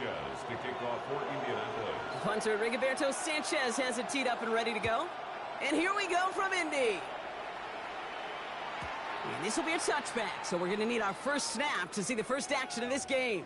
Sanchez to kick off for Indianapolis. Punter Rigoberto Sanchez has it teed up and ready to go. And here we go from Indy. And this will be a touchback, so we're going to need our first snap to see the first action of this game.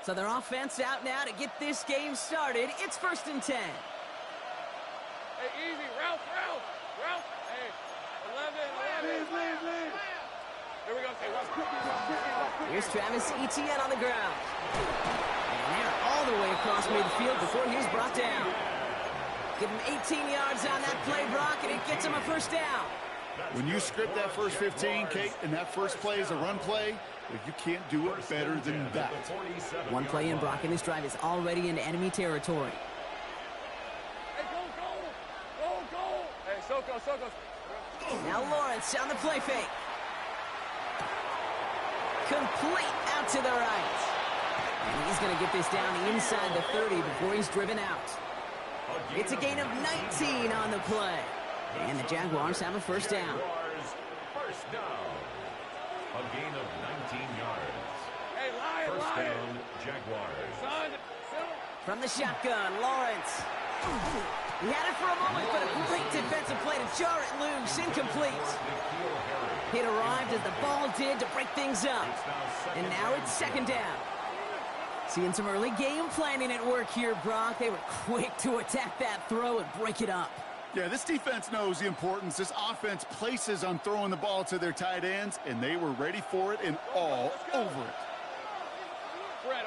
So their offense out now to get this game started. It's 1st and 10. Hey, easy. Ralph. Hey, 11. Leave. Here we go. Here's Travis Etienne on the ground. And they're all the way across midfield before he's brought down. Give him 18 yards on that play, Brock, and it gets him a first down. When you script that first 15, Kate, and that first play is a run play, you can't do it better than that. One play in, Brock, and this drive is already into enemy territory. Hey, go. Hey, Soko. Now Lawrence on the play fake. Complete out to the right. And he's going to get this down inside the 30 before he's driven out. It's a gain of 19 on the play. And the Jaguars have a first down. First down. A gain of 19 yards. Hey, First down, Jaguars. From the shotgun, Lawrence. He had it for a moment, but a great defensive play to jar it loose. Incomplete. It arrived as the ball did to break things up. And now it's 2nd down. Seeing some early game planning at work here, Brock. They were quick to attack that throw and break it up. Yeah, this defense knows the importance this offense places on throwing the ball to their tight ends, and they were ready for it and all over it. Red.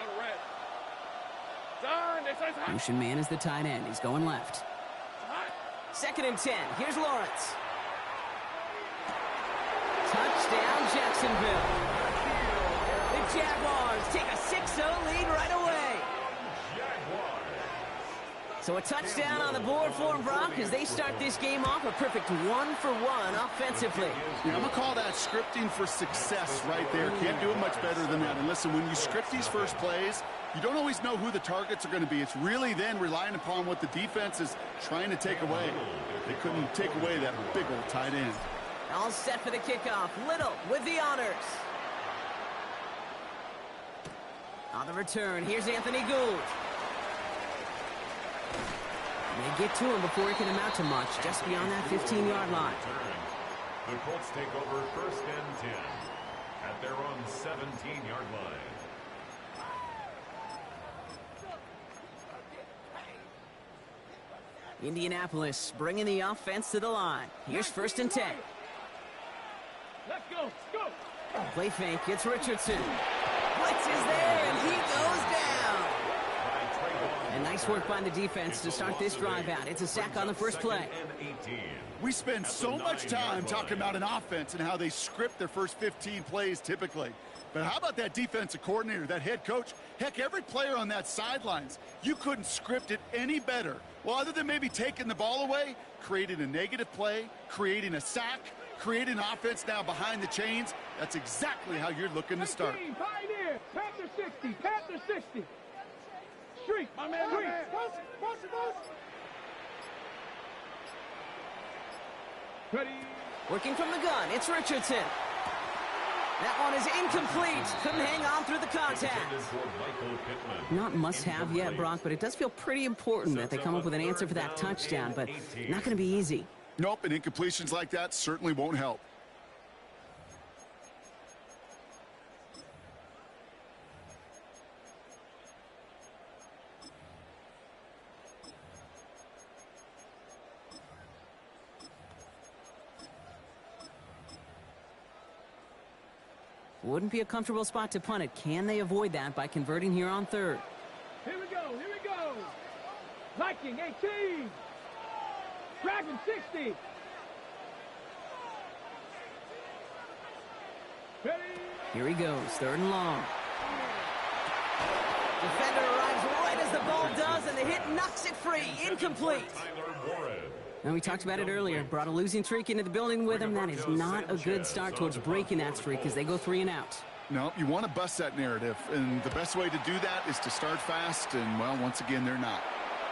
Motion man is the tight end. He's going left. 2nd and 10. Here's Lawrence. Touchdown, Jacksonville. The Jaguars take a 6-0 lead right away. So a touchdown on the board for them, Brock, as they start this game off a perfect 1-for-1 offensively. Yeah, I'm going to call that scripting for success right there. Can't do it much better than that. And listen, when you script these first plays, you don't always know who the targets are going to be. It's really then relying upon what the defense is trying to take away. They couldn't take away that big old tight end. All set for the kickoff. Little with the honors. On the return, here's Anthony Gould. They get to him before he can amount to much, just beyond that 15-yard line. The Colts take over 1st and 10 at their own 17-yard line. Indianapolis bringing the offense to the line. Here's 1st and 10. Let's go. Play fake, it's Richardson. Blitz is there, and he goes down. And nice work by the defense to start this drive out. It's a sack on the first play. We spend so much time talking about an offense and how they script their first 15 plays typically. But how about that defensive coordinator, that head coach? Heck, every player on that sidelines, you couldn't script it any better. Well, other than maybe taking the ball away, creating a negative play, creating a sack, creating an offense now behind the chains. That's exactly how you're looking to start. Pioneer, Panther 60. Street, my man, Ready. Working from the gun, it's Richardson. That one is incomplete. Couldn't hang on through the contact. Not must-have yet, Brock, but it does feel pretty important that they come up with an answer for that touchdown, but not going to be easy. Nope, and incompletions like that certainly won't help. Wouldn't be a comfortable spot to punt it. Can they avoid that by converting here on 3rd? Here we go. Viking 18. Dragon 60. Ready. Here he goes, 3rd and long. Defender arrives right as the ball does, and the hit knocks it free. Incomplete. And we talked about it earlier. Brought a losing streak into the building with him. That is not a good start towards breaking that streak as they go 3 and out. No, you want to bust that narrative, and the best way to do that is to start fast, and, well, once again, they're not.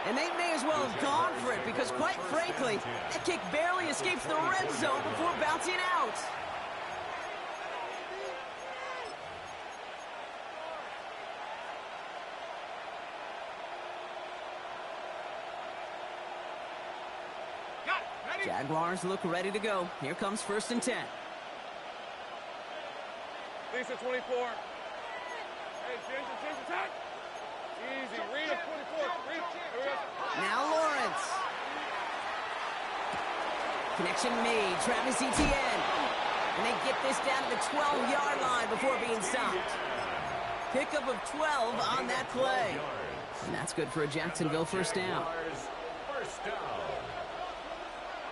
And they may as well have gone for it because, quite frankly, that kick barely escapes the red zone before bouncing out. Jaguars look ready to go. Here comes 1st and 10. Lisa 24. Hey, change attack. Easy. Read it, 24. Now Lawrence. Connection made. Travis Etienne. And they get this down to the 12-yard line before being stopped. Pickup of 12 on that play. And that's good for a Jacksonville first down. First down.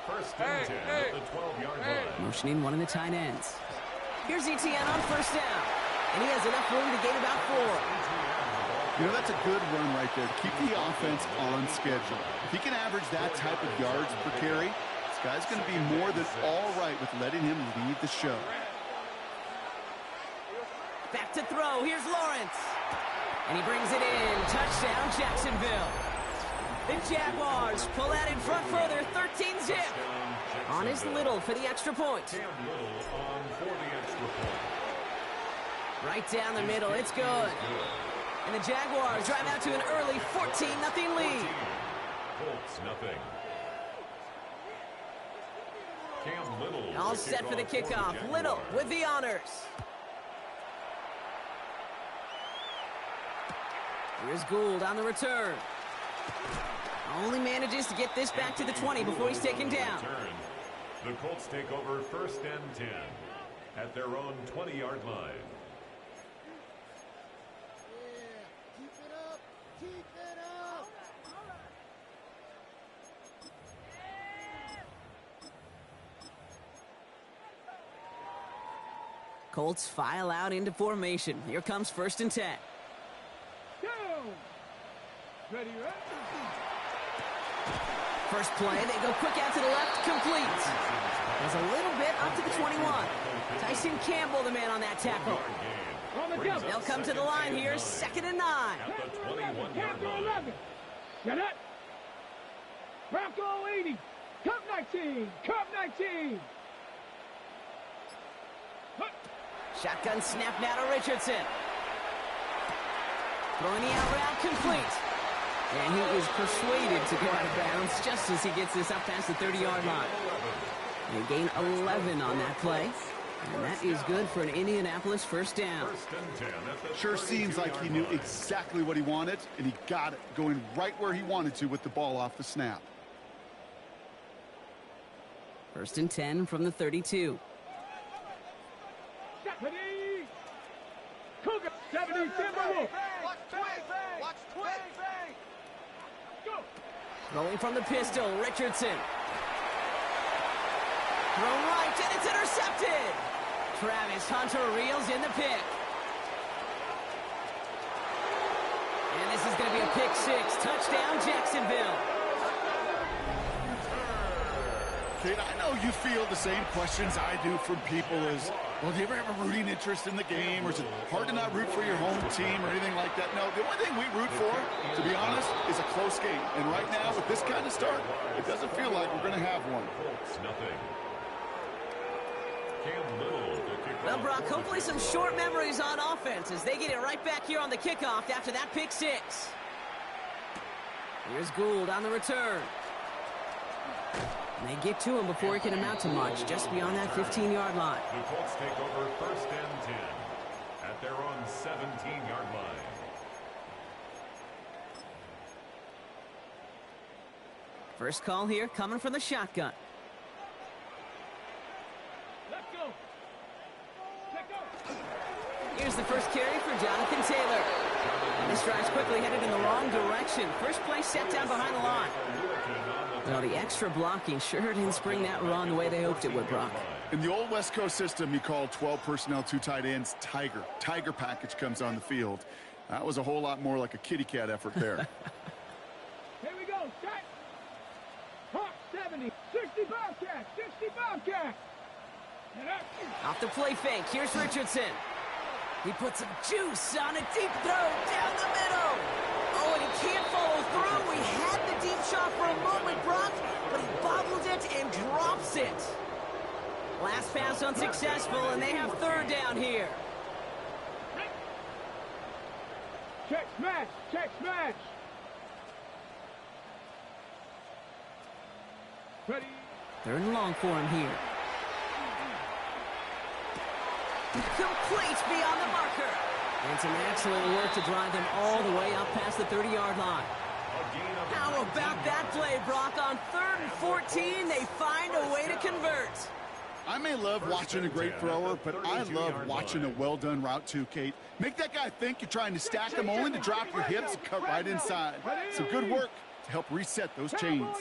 First and 10 at the 12-yard line. Motioning one of the tight ends. Here's Etienne on first down. And he has enough room to gain about 4. You know, that's a good run right there to keep the offense on schedule. If he can average that type of yards per carry, this guy's going to be more than all right with letting him lead the show. Back to throw. Here's Lawrence. And he brings it in. Touchdown, Jacksonville. The Jaguars pull out in front further, 13-zip. On is Little for the extra point. Cam Little on for the extra point. Right down the middle, it's good. And the Jaguars drive out to an early 14-0 lead. Colts nothing. Cam Little. All set for the kickoff. Little with the honors. Here's Gould on the return. Only manages to get this back to the 20 before he's taken down. The Colts take over 1st and 10 at their own 20-yard line. Keep it up. Keep it up. Colts file out into formation. Here comes 1st and 10. Down. Ready, right? First play, they go quick out to the left, complete. There's a little bit up to the 21. Tyson Campbell, the man on that tackle. On the double. They'll come to the line here, 2nd and 9. At the 21-yard Captain line. 11. Got it. Bronco 80. Cup 19. Cup 19. Shotgun snap now to Richardson. Throwing the out route complete. And he is persuaded to go out of bounds just as he gets this up past the 30-yard line. They gain 11 on that play. And that is good for an Indianapolis first down. Sure seems like he knew exactly what he wanted, and he got it, going right where he wanted to with the ball off the snap. 1st and 10 from the 32. Ready. Cougar 70 Timberwolves. Watch twig. Watch twig. Go. Rolling from the pistol, Richardson. Thrown right, and it's intercepted. Travis Hunter reels in the pick. And this is going to be a pick 6. Touchdown, Jacksonville. Kate, I know you feel the same questions I do from people as, well, do you ever have a rooting interest in the game, or is it hard to not root for your home team or anything like that? No, the only thing we root for, to be honest, is a close game. And right now, with this kind of start, it doesn't feel like we're going to have one. Colts nothing. Cam Little to kick Well, off. Brock, hopefully some short memories on offense as they get it right back here on the kickoff after that pick 6. Here's Gould on the return. And they get to him before he can amount to much, just beyond that 15-yard line. The Colts take over 1st and 10 at their own 17-yard line. First call here coming from the shotgun. Let's go. Let's go. Here's the first carry for Jonathan Taylor. And this drive's quickly headed in the wrong direction. First play set down behind the line. Well, the extra blocking sure didn't spring that run the way they hoped it would, Brock. In the old West Coast system, you call 12 personnel, 2 tight ends, Tiger. Tiger package comes on the field. That was a whole lot more like a kitty cat effort there. Here we go. Set. Hawk 70. 60 Bobcat. 60 Bobcat. And up. Off the play fake. Here's Richardson. He puts some juice on a deep throw down the middle. Oh, and he can't follow through. He had the deep shot for a moment, Brock, but he bobbled it and drops it. Last pass unsuccessful, and they have third down here. Check smash. Check smash. Ready. Third and long for him here. Complete beyond the marker. And some excellent work to drive them all the way up past the 30-yard line. How about that play, Brock? On 3rd and 14, they find a way to convert. I may love watching a great thrower, but I love watching a well-done route too, Kate. Make that guy think you're trying to stack them only to drop your hips and cut right inside. Some good work to help reset those chains.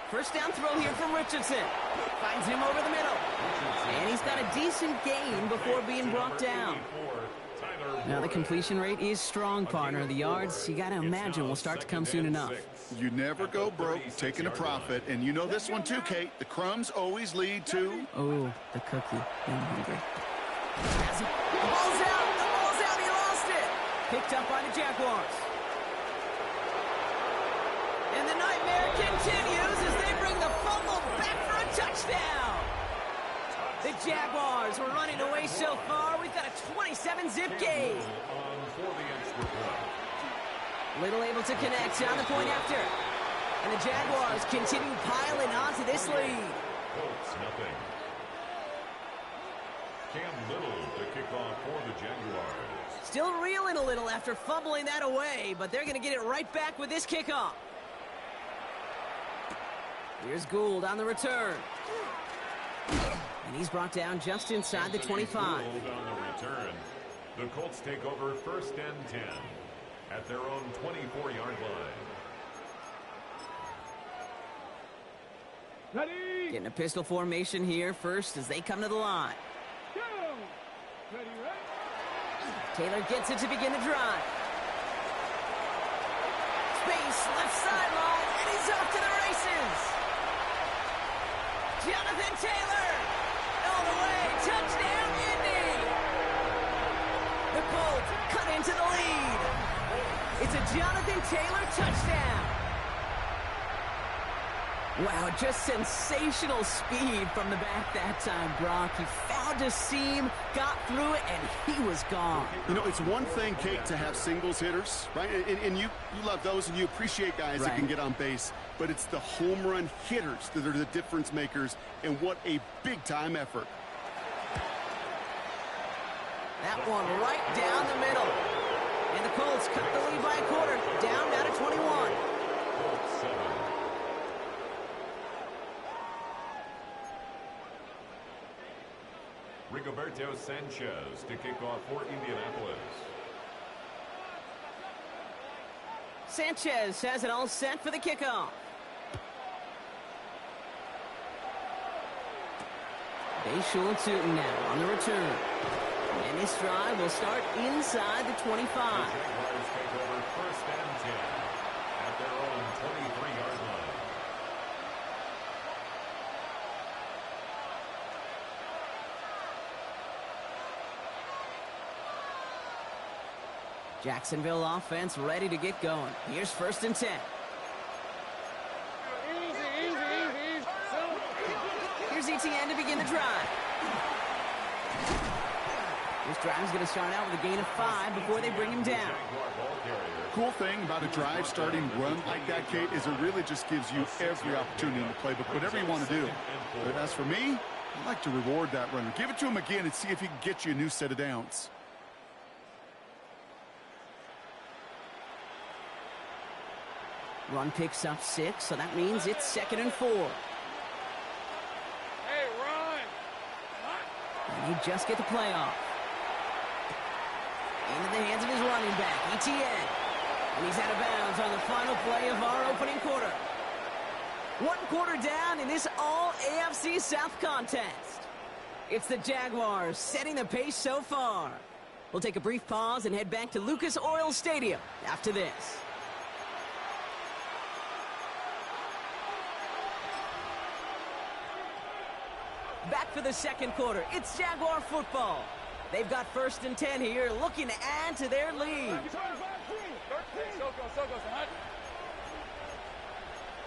First down throw here from Richardson. Finds him over the middle. And he's got a decent gain before being brought down. Now the completion rate is strong, partner. The yards, you got to imagine, will start to come soon enough. You never go broke taking a profit. And you know this one too, Kate. The crumbs always lead to... Oh, the cookie. I'm hungry. The ball's out. The ball's out. He lost it. Picked up by the Jaguars. And the nightmare continues as they bring the fumble back for a touchdown. The Jaguars were running away so far. We've got a 27-zip game. Little able to connect on the point after. And the Jaguars continue piling onto this lead. Colts, nothing. Cam Little to kick off for the Jaguars. Still reeling a little after fumbling that away, but they're going to get it right back with this kickoff. Here's Gould on the return. And he's brought down just inside the 25. Gould on the return. The Colts take over 1st and 10 at their own 24-yard line. Ready. Getting a pistol formation here first as they come to the line. Go. Ready, right. Taylor gets it to begin the drive. Space, left sideline, and he's off to the races. Jonathan Taylor, all the way, touchdown, Indy. The Colts cut into the lead. It's a Jonathan Taylor touchdown. Wow, just sensational speed from the back that time, Brock. He found a seam, got through it, and he was gone. You know, it's one thing, Kate, to have singles hitters, right? And you love those, and you appreciate guys that can get on base. But it's the home run hitters that are the difference makers, and what a big-time effort. That one right down the middle. And the Colts cut the lead by a quarter, down now to 21. Colts 7. Rigoberto Sanchez to kick off for Indianapolis. Sanchez has it all set for the kickoff. Bayshul and Sutton now on the return. And this drive will start inside the 25. The Jaguars take over 1st and 10 at their own 23-yard line. Jacksonville offense ready to get going. Here's 1st and 10. Here's ETN to begin the drive. This drive is going to start out with a gain of 5 before they bring him down. Cool thing about a drive starting run like that, Kate, is it really just gives you every opportunity in the playbook, whatever you want to do. But as for me, I like to reward that runner. Give it to him again and see if he can get you a new set of downs. Run picks up 6, so that means it's 2nd and 4. Hey, run! And he just get the play off. Into the hands of his running back, ETN. And he's out of bounds on the final play of our opening quarter. 1 quarter down in this all-AFC South contest. It's the Jaguars setting the pace so far. We'll take a brief pause and head back to Lucas Oil Stadium after this. Back for the 2nd quarter. It's Jaguar football. They've got 1st and 10 here, looking to add to their lead. 13, Soko, hot.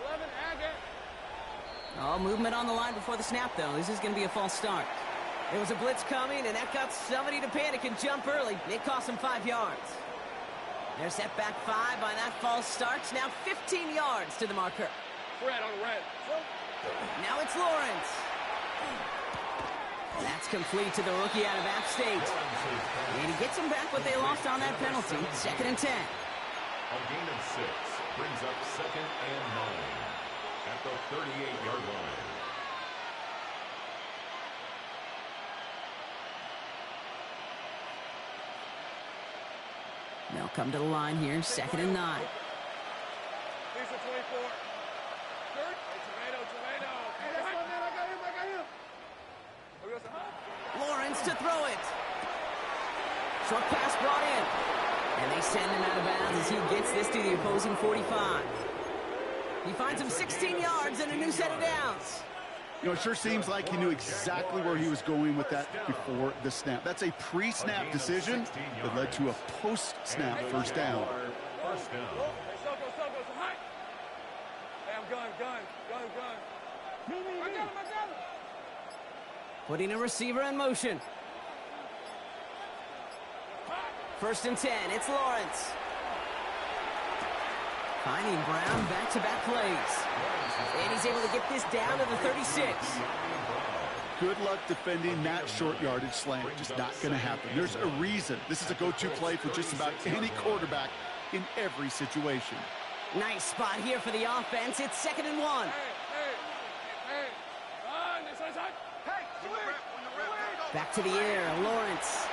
11, again. Oh, movement on the line before the snap, though. This is going to be a false start. There was a blitz coming, and that got somebody to panic and jump early. It cost them 5 yards. They're set back 5 by that false start. Now 15 yards to the marker. Red on red. Now it's Lawrence. That's complete to the rookie out of App State. And he gets them back what they lost on that penalty. 2nd and 10. A gain of 6 brings up 2nd and 9 at the 38-yard line. They'll come to the line here, 2nd and 9. Lisa 24. Third. Hey, tomato. Hey, that's my man. I got him. Lawrence to throw it. Short pass brought in. And they send him out of bounds as he gets this to the opposing 45. He finds him 16 yards and a new set of downs. You know, it sure seems like he knew exactly where he was going with that before the snap. That's a pre-snap decision that led to a post-snap first down. First down. Hey, Soko, hot. Hey, I'm gun. I got him. Putting a receiver in motion. 1st and 10. It's Lawrence. Finding Brown back-to-back plays. And he's able to get this down to the 36. Good luck defending that short yardage slant. Just not going to happen. There's a reason this is a go-to play for just about any quarterback in every situation. Nice spot here for the offense. It's 2nd and 1. Hey. Run. This is hot. Hey, Back to the air. Lawrence.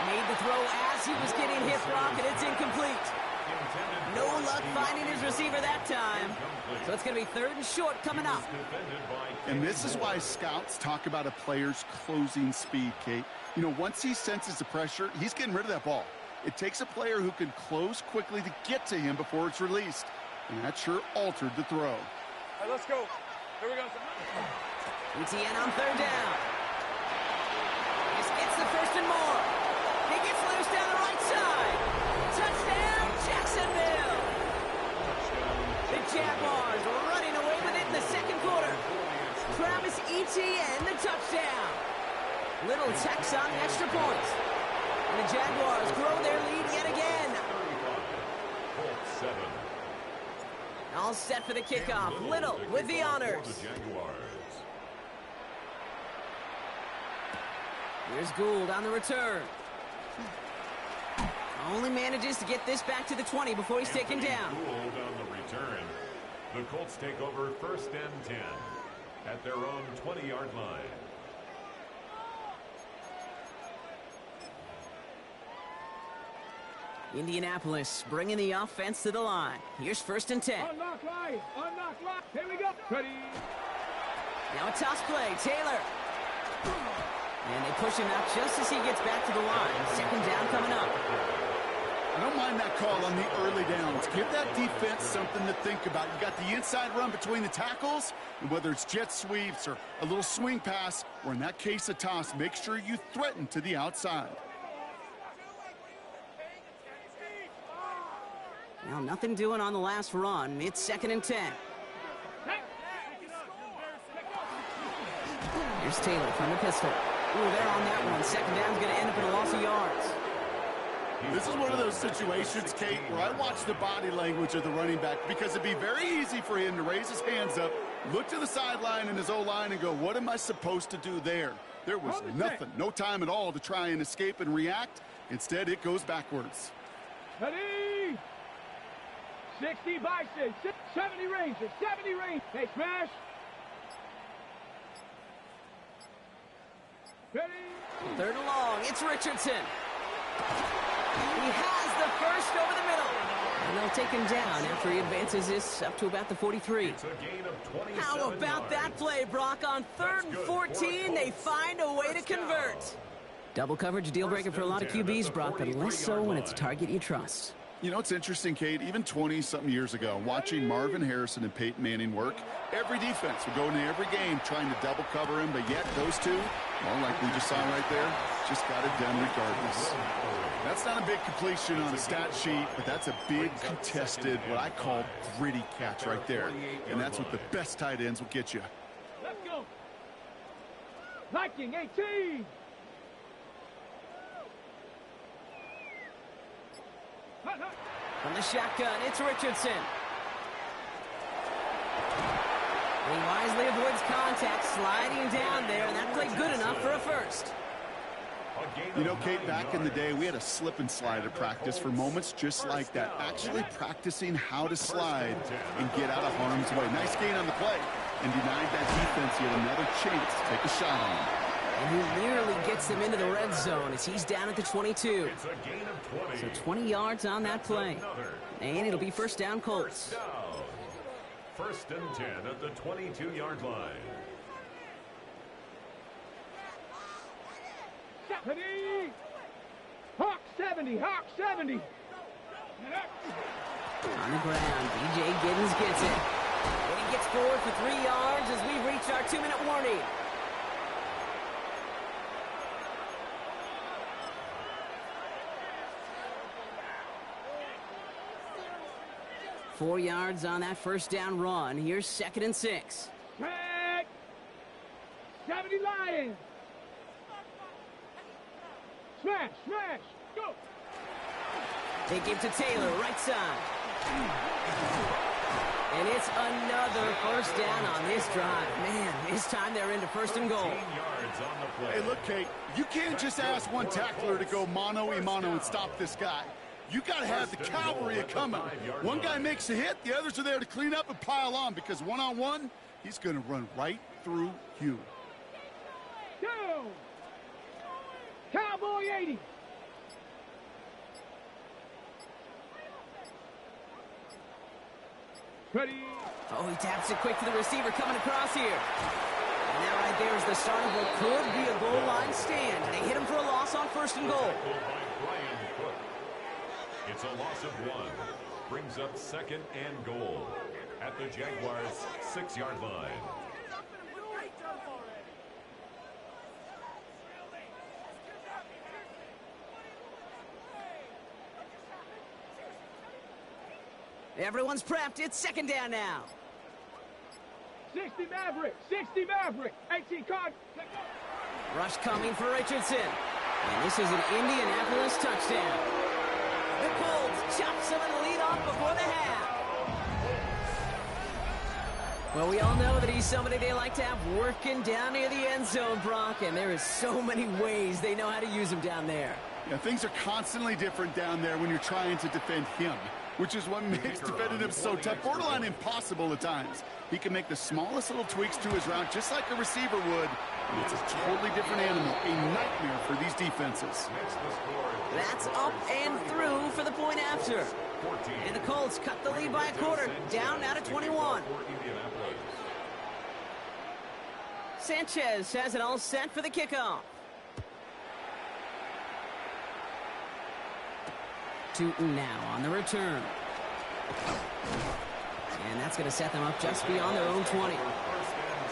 Made the throw as he was getting hit, Brock, and it's incomplete. No luck finding his receiver that time. So it's going to be 3rd and short coming up. And this is why scouts talk about a player's closing speed, Kate. You know, once he senses the pressure, he's getting rid of that ball. It takes a player who can close quickly to get to him before it's released. And that sure altered the throw. Hey, let's go. Here we go. ETN on 3rd down. This gets the 1st and more. He gets loose down the right side. Touchdown, Jacksonville. The Jaguars running away with it in the 2nd quarter. Travis Etienne, the touchdown. Little Tex on the extra point. And the Jaguars grow their lead yet again. All set for the kickoff. Little with the honors. Here's Gould on the return. Only manages to get this back to the 20 before he's taken down. Gould on the return. The Colts take over 1st and 10 at their own 20-yard line. Indianapolis bringing the offense to the line. Here's 1st and 10. Unlock line. Here we go. Ready. Now a toss play. Taylor. And they push him out just as he gets back to the line. 2nd down coming up. I don't mind that call on the early downs. Give that defense something to think about. You got the inside run between the tackles, and whether it's jet sweeps or a little swing pass, or in that case a toss, make sure you threaten to the outside. Well, nothing doing on the last run. It's 2nd and 10. Here's Taylor from the pistol. Ooh, they're on that one. 2nd down's going to end up in a loss of yards. This is one of those situations, Kate, where I watch the body language of the running back because it'd be very easy for him to raise his hands up, look to the sideline and his O-line and go, what am I supposed to do there? There was nothing, no time at all to try and escape and react. Instead, it goes backwards. Ready. 60 Bison. 70 Rangers. 70 Rangers. Hey, smash. Ready. 3rd and long. It's Richardson. He has the 1st over the middle. And they'll take him down after he advances this up to about the 43. It's a gain of 27 How about that play, Brock? On 3rd and 14, they find a way to convert. Double coverage, a deal breaker for a lot of QBs, Brock, but less so when it's a target you trust. You know, it's interesting, Kate, even 20-something years ago, watching Marvin Harrison and Peyton Manning work, every defense would go into every game trying to double cover him, but yet those two, Well, like we just saw right there, just got it done regardless. That's not a big completion on a stat sheet, but that's a big contested, what I call gritty catch right there. And that's what the best tight ends will get you. Let's go. Viking 18. From the shotgun, it's Richardson. He wisely avoids contact, sliding down there, and that played good enough for a first. You know, Kate, back in the day, we had a slip and slide at practice for moments just like that. Actually practicing how to slide and get out of harm's way. Nice gain on the play, and denied that defense yet another chance to take a shot on him. And he nearly gets them into the red zone as he's down at the 22. It's a gain of 20. So 20 yards on that play. And it'll be first down Colts. First and 10 at the 22-yard line. Ready? Hawk 70, Hawk 70. On the ground, DJ Giddens gets it. And he gets forward for 3 yards as we reach our 2-minute warning. Four yards on that first down run. Here's 2nd and 6. Tag. 70 Lions. Smash, smash, go. They give to Taylor, right side. And it's another first down on this drive. Man, this time they're into first and goal. 10 yards on the play. Hey, look, Kate, you can't just ask one tackler to go mano-a-mano and stop this guy. You got to have the cavalry coming. One guy makes a hit, the others are there to clean up and pile on because one-on-one, he's going to run right through you. Down. Cowboy 80. Ready? Oh, he taps it quick to the receiver coming across here. And that right there is the start of what could be a goal line stand. They hit him for a loss on first and goal. Tackled by Brian Cook. It's a loss of 1. Brings up 2nd and goal at the Jaguars' 6-yard line. Everyone's prepped. It's 2nd down now. 60 Maverick, 60 Maverick. 18 card. Rush coming for Richardson. And this is an Indianapolis touchdown. The Colts chop some of the lead off before the half. Well, we all know that he's somebody they like to have working down near the end zone, Brock, and there is so many ways they know how to use him down there. Yeah, things are constantly different down there when you're trying to defend him, which is what makes defending him so tough, borderline impossible at times. He can make the smallest little tweaks to his route just like a receiver would, and it's a totally different animal, a nightmare for these defenses. That's up and through for the point after. And the Colts cut the lead by a quarter, down now to 21. Sanchez has it all set for the kickoff. Tootin now on the return. And that's going to set them up just beyond their own 20. First and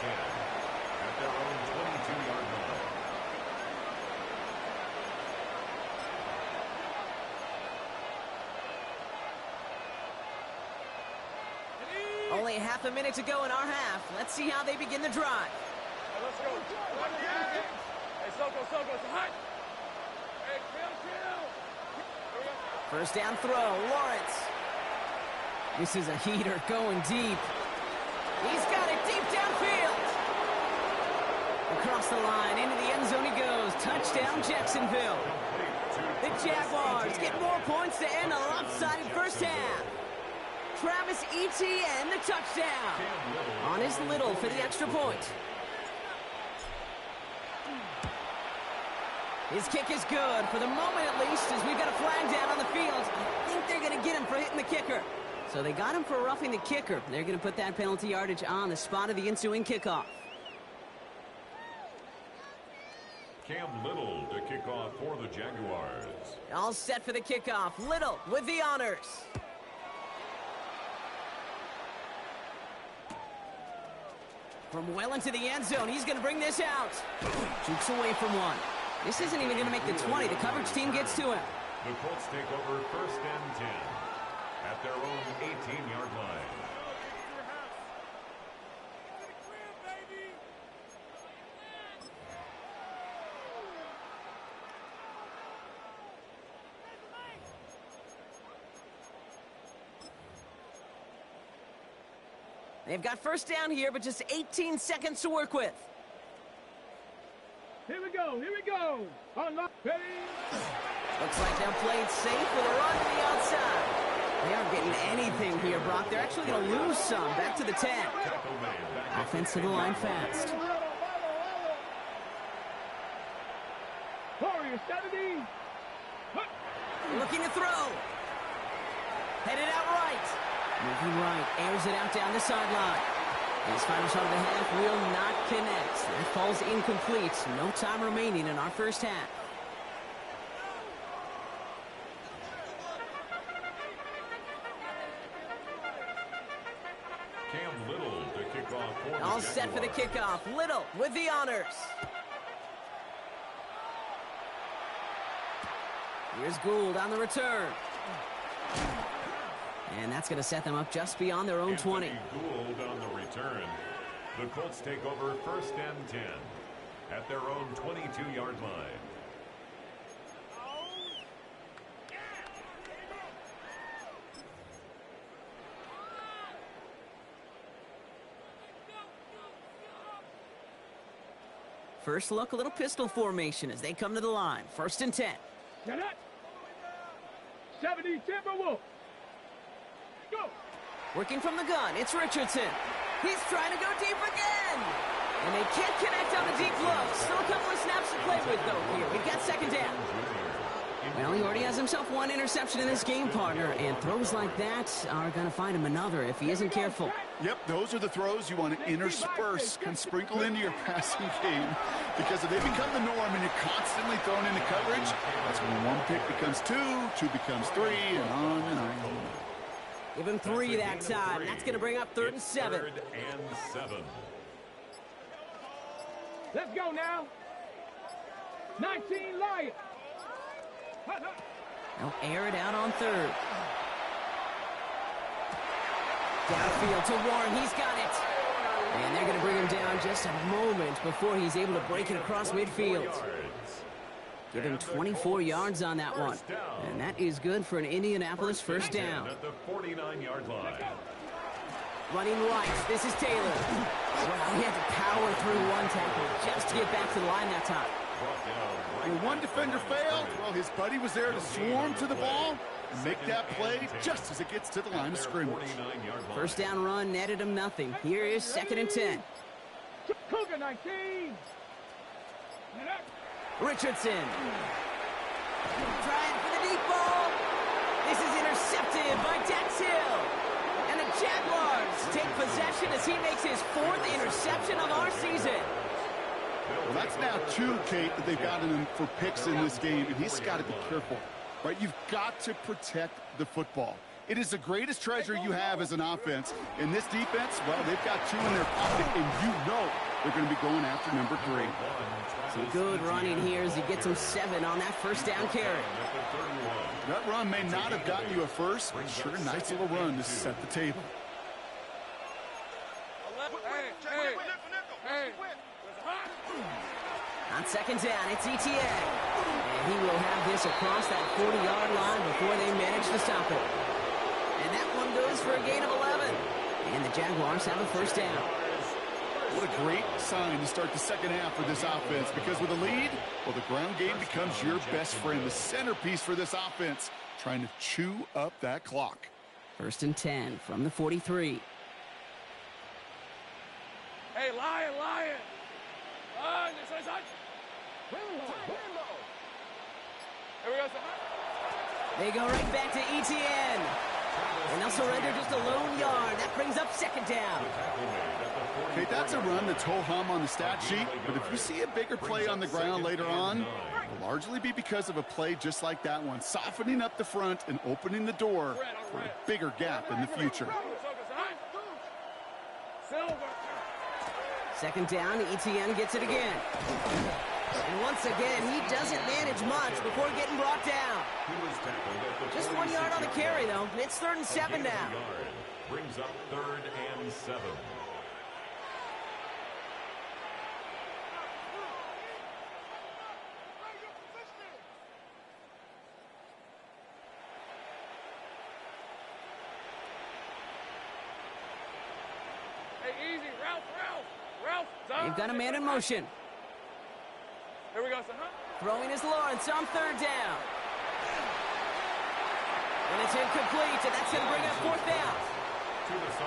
10 at their own 22-yard line. Only half a minute to go in our half. Let's see how they begin the drive. Hey, let's go. Hey, Soko, it's hot. Hey, chill. First down throw, Lawrence. This is a heater going deep. He's got it deep downfield. Across the line, into the end zone he goes. Touchdown, Jacksonville. The Jaguars get more points to end a lopsided first half. Travis Etienne, the touchdown. On his Little for the extra point. His kick is good, for the moment at least, as we've got a flag down on the field. I think they're going to get him for hitting the kicker. So they got him for roughing the kicker. They're going to put that penalty yardage on the spot of the ensuing kickoff. Cam Little to kick off for the Jaguars. All set for the kickoff. Little with the honors. From well into the end zone, he's going to bring this out. Jukes away from one. This isn't even going to make the 20. The coverage team gets to him. The Colts take over 1st and 10 at their own 18-yard line. They've got 1st down here, but just 18 seconds to work with. Here we go. Here we go. Unlock. Ready. Looks like they'll play it safe with a run to the outside. They aren't getting anything here, Brock. They're actually going to lose some. Back to the 10. Offense to the line fast. Warrior 70. Looking to throw. Headed out right. Moving right. Airs it out down the sideline. His final shot of the half will not connect. That falls incomplete. No time remaining in our 1st half. Cam Little to kick off for the All set for the kickoff. Little with the honors. Here's Gould on the return. And that's going to set them up just beyond their own 20. Gould on the return. The Colts take over 1st and 10 at their own 22-yard line. First look, a little pistol formation as they come to the line. 1st and 10. Get it. 70 Timberwolves. Go. Working from the gun, it's Richardson. He's trying to go deep again. And they can't connect on the deep look. Still a couple of snaps to play with, though, here. We've got 2nd down. Well, he already has himself 1 interception in this game, partner. And throws like that are going to find him another if he isn't careful. Yep, those are the throws you want to intersperse and sprinkle into your passing game. Because if they become the norm and you're constantly thrown into coverage, that's when 1 pick becomes 2, 2 becomes 3, and on and on. Give him 3 that time. That's going to bring up 3rd and 7. 3rd and 7. Let's go now. 19 Lions. They'll air it out on 3rd. Downfield to Warren. He's got it. And they're going to bring him down just a moment before he's able to break it across midfield. Give him 24 yards on that one. And that is good for an Indianapolis 1st down. At the 49-yard line. Running right. This is Taylor. Well, he had to power through 1 tackle just to get back to the line that time. When 1 defender failed, well, his buddy was there to swarm to the ball and make that play just as it gets to the line of scrimmage. 1st down run netted him nothing. Here is 2nd and 10. Cougar 19. Richardson. Trying for the deep ball. This is intercepted by Dax Hill. And the Jaguars take possession as he makes his 4th interception of our season. Well, that's now 2, Kate, that they've gotten him for picks in this game, and he's got to be careful. Right? You've got to protect the football. It is the greatest treasure you have as an offense. In this defense, well, they've got 2 in their pocket, and you know they're going to be going after number 3. Some good running here as he gets him 7 on that 1st down carry. That run may not have gotten you a first, but sure, nice little run to set the table. On 2nd down, it's ETN. And he will have this across that 40-yard line before they manage to stop it. And that one goes for a gain of 11. And the Jaguars have a 1st down. What a great sign to start the 2nd half for this offense, because with a lead, well, the ground game becomes your best friend, the centerpiece for this offense, trying to chew up that clock. 1st and 10 from the 43. Hey, Lion! This is us! Here we go, sir. They go right back to ETN. And they'll surrender just a lone yard. That brings up 2nd down. Okay, that's a run that's ho-hum on the stat sheet, but if you see a bigger play on the ground later on, it'll largely be because of a play just like that one, softening up the front and opening the door for a bigger gap in the future. Silver. Second down, Etienne gets it again. And once again, he doesn't manage much before getting brought down. He was tackled at the Just 1 yard on the carry, though. It's 3rd and 7 now. Brings up 3rd and 7. Hey, easy, Ralph, done. They've got a man in motion. Here we go, son. Throwing is Lawrence on 3rd down. And it's incomplete, and that's going to bring up 4th down.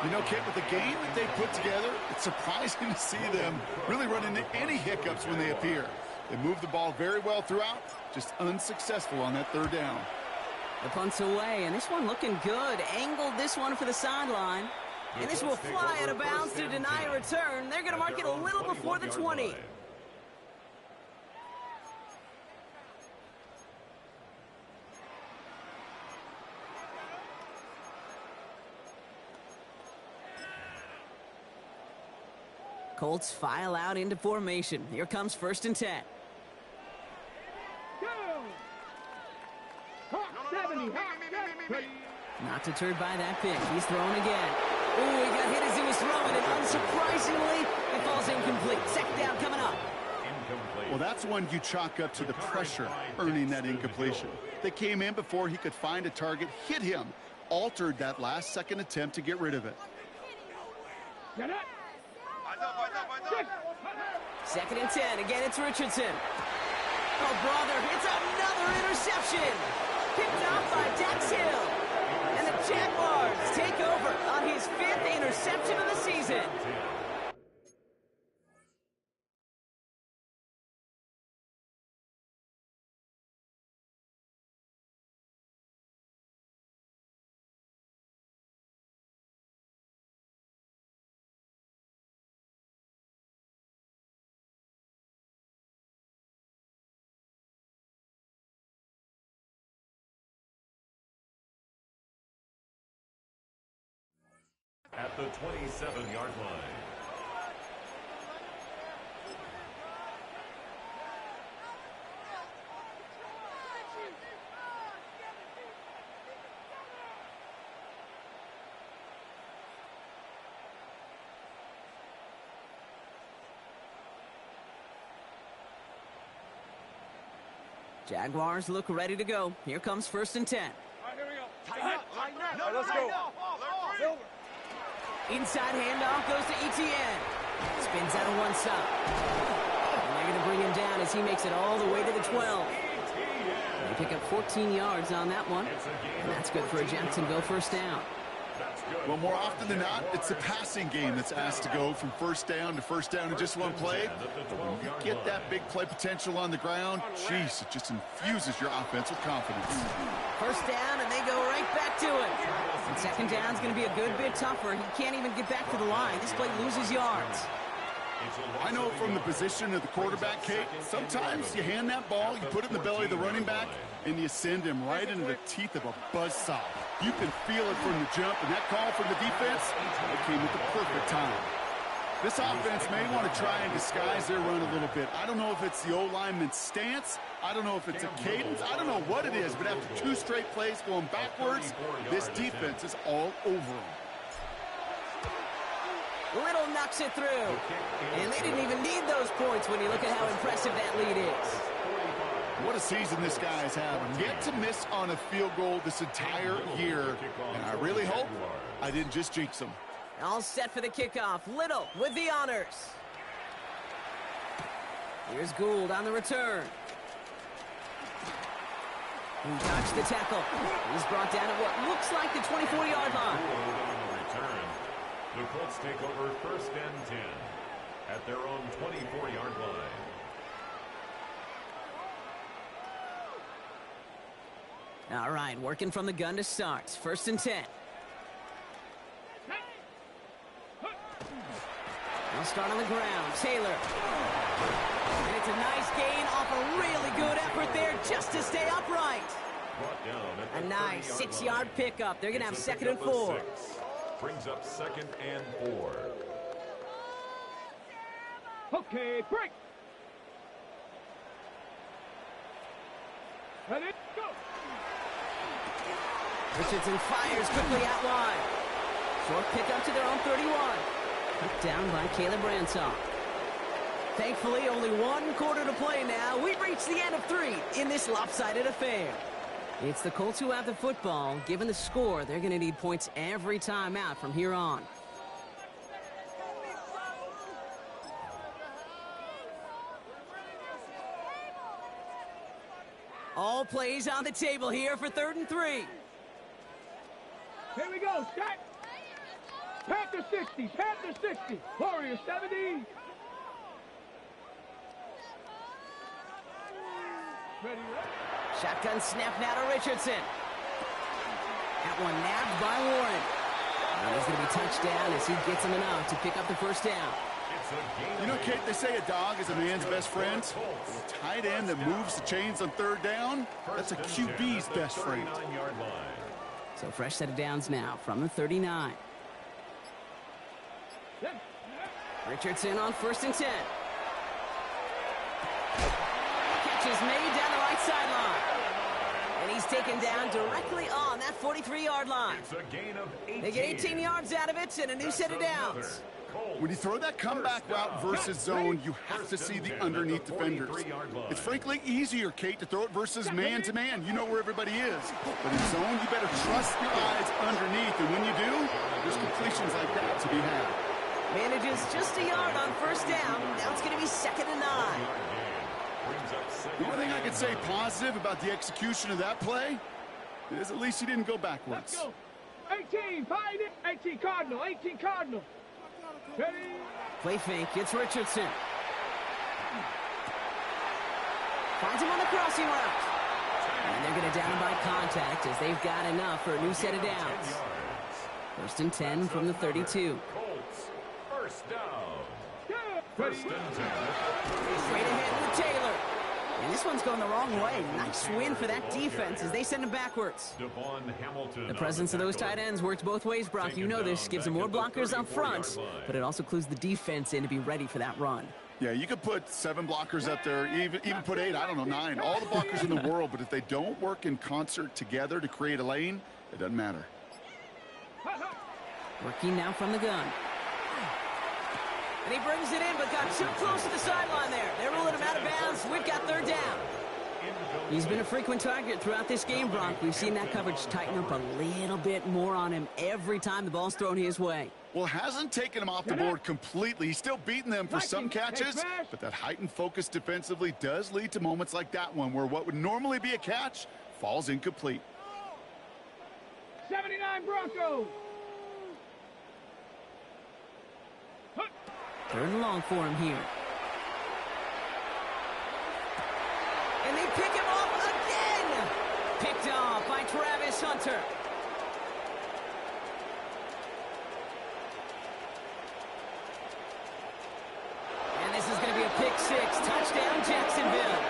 You know, Kit, with the game that they put together, it's surprising to see them really run into any hiccups when they appear. They move the ball very well throughout, just unsuccessful on that 3rd down. The punt's away, and this one looking good. Angled this one for the sideline. And this will fly out of bounds to deny a return. They're going to mark it a little before the 20. Colts file out into formation. Here comes 1st and 10. Go! Hawk 70, Hawk 70. Not deterred by that pick. He's throwing again. Ooh, he got hit as he was throwing, and unsurprisingly, it falls incomplete. 2nd down coming up. Well, that's one you chalk up to the pressure earning that incompletion. They came in before he could find a target, hit him, altered that last-second attempt to get rid of it. Get it. 2nd and 10. Again, it's Richardson. Oh, brother, it's another interception. Picked off by Dax Hill. And the Jaguars take over on his 5th interception of the season. At the 27-yard line. Jaguars look ready to go. Here comes 1st and 10. All right, here we go. Tighten up. Let's go. Silver. Inside handoff goes to Etienne. Spins out of one side. And they're going to bring him down as he makes it all the way to the 12. They pick up 14 yards on that one. And that's good for a Jacksonville 1st down. Well, more often than not, it's the passing game that's asked to go from 1st down to 1st down in just one play. But when you get that big play potential on the ground, jeez, it just infuses your offense with confidence. 1st down, and they go right back to it. And 2nd down is going to be a good bit tougher. He can't even get back to the line. This play loses yards. I know from the position of the quarterback, Kate, sometimes you hand that ball, you put it in the belly of the running back, and you send him right into the teeth of a buzzsaw. You can feel it from the jump, and that call from the defense, it came at the perfect time. This offense may want to try and disguise their run a little bit. I don't know if it's the O-lineman's stance. I don't know if it's a cadence. I don't know what it is, but after 2 straight plays going backwards, this defense is all over them. Little knocks it through. And they didn't even need those points when you look at how impressive that lead is. What a season this guy's having. Yet to miss on a field goal this entire year. And I really hope I didn't just jinx him. All set for the kickoff. Little with the honors. Here's Gould on the return. He dodged the tackle. He's brought down at what looks like the 24-yard line. The Colts take over 1st and 10 at their own 24-yard line. All right, working from the gun to start. 1st and 10. They'll start on the ground. Taylor. And it's a nice gain off a really good effort there just to stay upright. A nice 6-yard pickup. They're going to have 2nd and 4. Brings up 2nd and 4. Okay, break. Ready, go. Richardson fires quickly out wide. Short pickup to their own 31. Cut down by Caleb Ransaw. Thankfully, only one quarter to play now. We've reached the end of 3 in this lopsided affair. It's the Colts who have the football. Given the score, they're going to need points every time out from here on. All plays on the table here for 3rd and 3. Here we go, set. Panther 60, Panther 60. Warrior 70. Ready, Shotgun snap now to Richardson. That one nabbed by Warren. And he's going to be touched down as he gets him enough to pick up the first down. You know, Kate, they say a dog is a man's best friend. A tight end that moves the chains on 3rd down, that's a QB's best friend. So fresh set of downs now from the 39. Richardson on 1st and 10. Catch is made down the right sideline. And he's taken down directly on that 43-yard line. They get 18 yards out of it and a new set of downs. When you throw that comeback route versus zone, you have to see the underneath defenders. It's frankly easier, Kate, to throw it versus man-to-man. You know where everybody is. But in zone, you better trust your eyes underneath. And when you do, there's completions like that to be had. Manages just a yard on 1st down. Now it's going to be 2nd and 9. The one thing I could say positive about the execution of that play is at least he didn't go backwards. Let's go. 18, find it. 18 Cardinal, 18 Cardinal. Ready. Play fake, it's Richardson. Finds him on the crossing route. And they're going to down by contact as they've got enough for a new set of downs. 1st and 10 from the 32. First down. First and 10. Straight ahead with Taylor. And this one's going the wrong way. Nice win for that defense as they send him backwards. The presence of those tight ends works both ways, Brock. You know this. Gives them more blockers up front, but it also clues the defense in to be ready for that run. Yeah, you could put 7 blockers up there, even put 8, I don't know, 9. All the blockers in the world, but if they don't work in concert together to create a lane, it doesn't matter. Working now from the gun. And he brings it in, but got too close to the sideline there. They're ruling him out of bounds. We've got 3rd down. He's been a frequent target throughout this game, Brock. We've seen that coverage tighten up a little bit more on him every time the ball's thrown his way. Well, hasn't taken him off the board completely. He's still beating them for some catches, but that heightened focus defensively does lead to moments like that one where what would normally be a catch falls incomplete. 79 Broncos. 3rd and long for him here. And they pick him off again! Picked off by Travis Hunter. And this is going to be a pick 6. Touchdown, Jacksonville.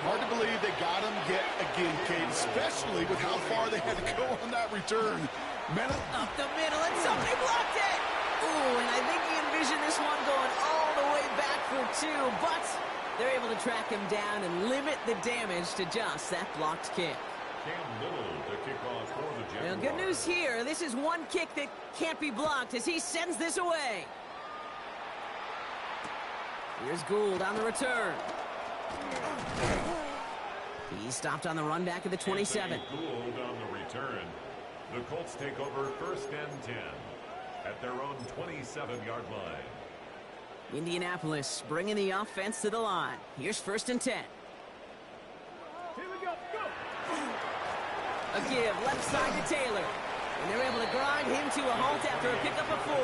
Hard to believe they got him yet again, Kate, especially with how far they had to go on that return. Up the middle, and somebody blocked it! Ooh, and I think he envisioned this one going all the way back for 2, but they're able to track him down and limit the damage to just that blocked kick. Cam Little to kick off for the Jaguars. Well, good news here. This is one kick that can't be blocked as he sends this away. Here's Gould on the return. He stopped on the run back at the 27. Gould on the return. The Colts take over 1st and 10 at their own 27-yard line. Indianapolis bringing the offense to the line. Here's 1st and 10. Here we go. Go. A give left side to Taylor. And they're able to grind him to a halt after a pickup of 4.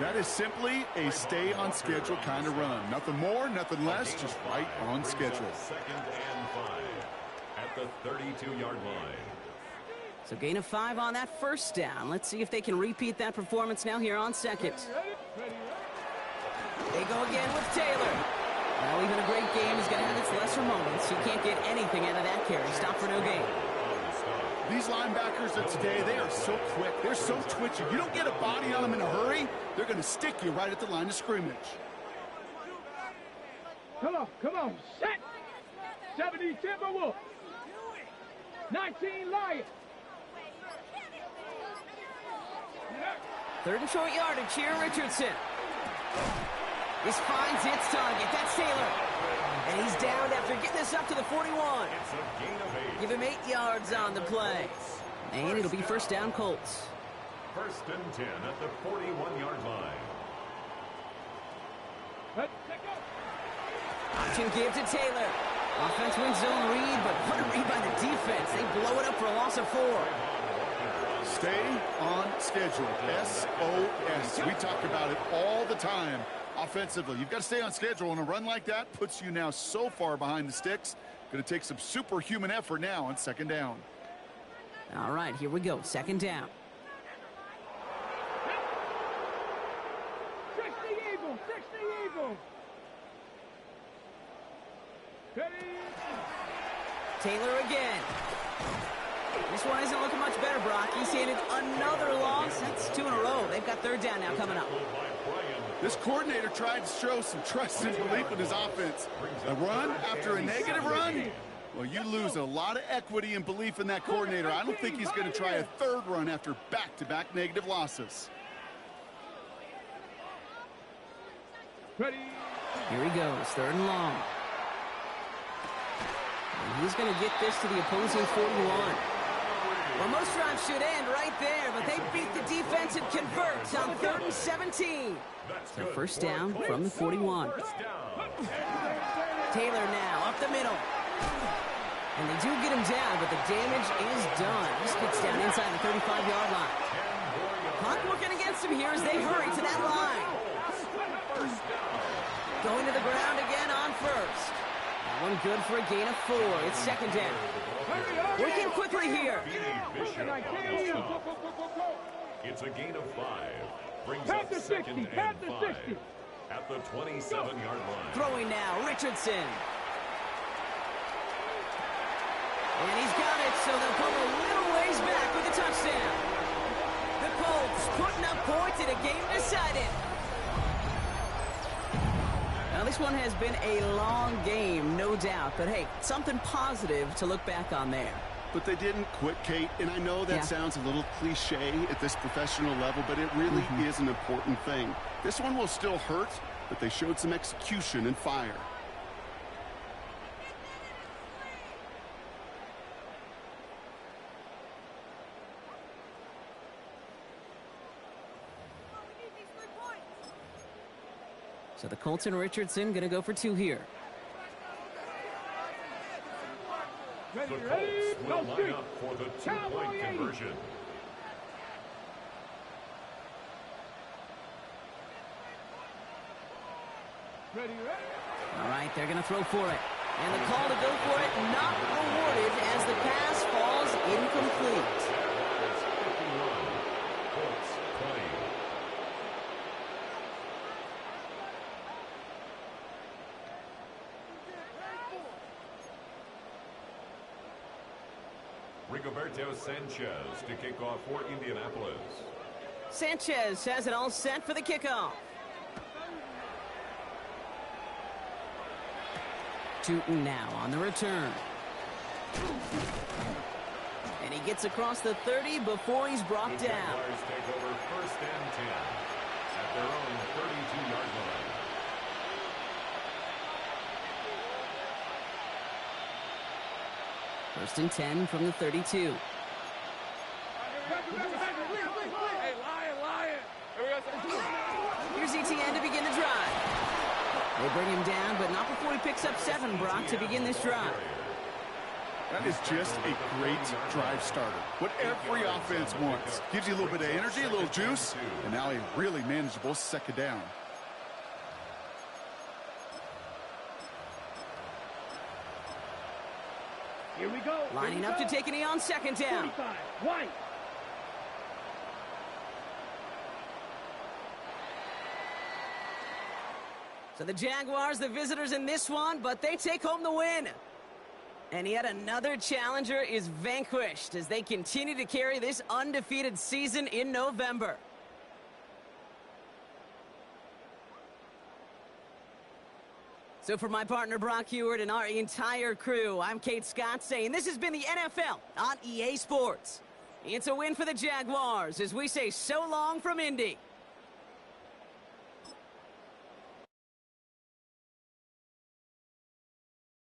That is simply a stay-on-schedule kind of run. Nothing more, nothing less, just right on schedule. 2nd and 5 at the 32-yard line. So gain of 5 on that 1st down. Let's see if they can repeat that performance now here on 2nd. They go again with Taylor. Well, even a great game is going to have its lesser moments. You can't get anything out of that carry. Stop for no gain. These linebackers of today, they are so quick. They're so twitchy. You don't get a body on them in a hurry, they're going to stick you right at the line of scrimmage. Come on, set. 70 Timberwolves. 19 Lions. Third and short yardage here, Richardson. This finds its target. That's Taylor. And he's down after getting this up to the 41. It's a gain of 8. Give him 8 yards on the play. And it'll be first down, Colts. First and 10 at the 41-yard line. Option give to Taylor. Offense wins zone read, but what a read by the defense. They blow it up for a loss of 4. Stay on schedule. SOS. We talk about it all the time offensively. You've got to stay on schedule, and a run like that puts you now so far behind the sticks. Going to take some superhuman effort now on second down. All right, here we go. Second down. 60 Eagles. Taylor again. This one isn't looking much better, Brock. He's handed another loss. That's 2 in a row. They've got third down now coming up. This coordinator tried to show some trust and belief in his offense. A run after a negative run? Well, you lose a lot of equity and belief in that coordinator. I don't think he's going to try a third run after back-to-back negative losses. Ready. Here he goes, third and long. And he's going to get this to the opposing 41. Well, most drives should end right there, but they beat the defense and convert on 3rd and 17. So first down from the 41. Taylor now up the middle. And they do get him down, but the damage is done. This gets down inside the 35-yard line. Clock working against him here as they hurry to that line. Going to the ground again on first. That one good for a gain of 4. It's second down. Working quickly here. It's a gain of 5. Brings up second and 5 at the 27-yard line. Throwing now, Richardson. And he's got it, so they'll come a little ways back with a touchdown. The Colts putting up points in a game decided. Now, this one has been a long game, no doubt. But, hey, something positive to look back on there. But they didn't quit, Kate, and I know that sounds a little cliche at this professional level, but it really is an important thing. This one will still hurt, but they showed some execution and fire. So the Colts and Richardson going to go for 2 here. The Colts will line up for the 2-point conversion. All right, they're going to throw for it. And the call to go for it not rewarded as the pass falls incomplete. Colts playing. Rigoberto Sanchez to kick off for Indianapolis. Sanchez has it all set for the kickoff. Tootin now on the return. And he gets across the 30 before he's brought down. The Jaguars take over first and 10 at their own 32-yard line. First and 10 from the 32. Hey, Lion. Here's ETN to begin the drive. They bring him down, but not before he picks up 7, Brock, to begin this drive. That is just a great drive starter. What every offense wants. Gives you a little bit of energy, a little juice, and now a really manageable second down. Here we go. Lining up to take a knee on second down. 45. White. So the Jaguars, the visitors in this one, but they take home the win. And yet another challenger is vanquished as they continue to carry this undefeated season in November. So for my partner Brock Heward and our entire crew, I'm Kate Scott saying this has been the NFL on EA Sports. It's a win for the Jaguars as we say so long from Indy.